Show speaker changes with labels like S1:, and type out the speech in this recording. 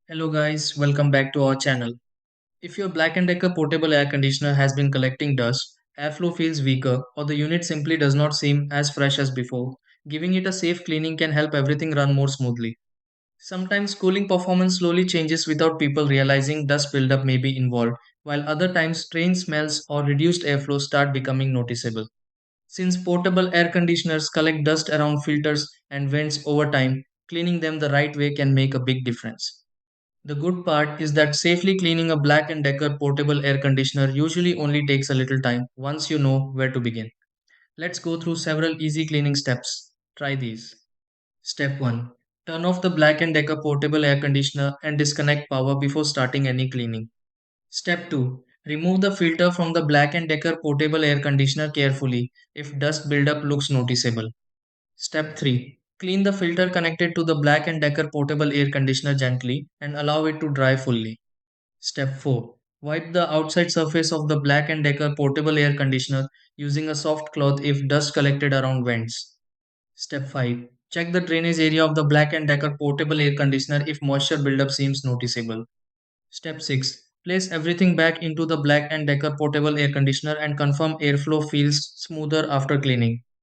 S1: Hello guys, welcome back to our channel. If your Black& Decker portable air conditioner has been collecting dust, airflow feels weaker, or the unit simply does not seem as fresh as before, giving it a safe cleaning can help everything run more smoothly. Sometimes cooling performance slowly changes without people realizing dust buildup may be involved, while other times strange smells or reduced airflow start becoming noticeable. Since portable air conditioners collect dust around filters and vents over time, cleaning them the right way can make a big difference. The good part is that safely cleaning a Black& Decker portable air conditioner usually only takes a little time once you know where to begin. Let's go through several easy cleaning steps. Try these. Step 1. Turn off the Black& Decker portable air conditioner and disconnect power before starting any cleaning. Step 2. Remove the filter from the Black& Decker portable air conditioner carefully if dust buildup looks noticeable. Step 3. Clean the filter connected to the Black& Decker portable air conditioner gently and allow it to dry fully. Step 4. Wipe the outside surface of the Black& Decker portable air conditioner using a soft cloth if dust collected around vents. Step 5. Check the drainage area of the Black& Decker portable air conditioner if moisture buildup seems noticeable. Step 6. Place everything back into the Black& Decker portable air conditioner and confirm airflow feels smoother after cleaning.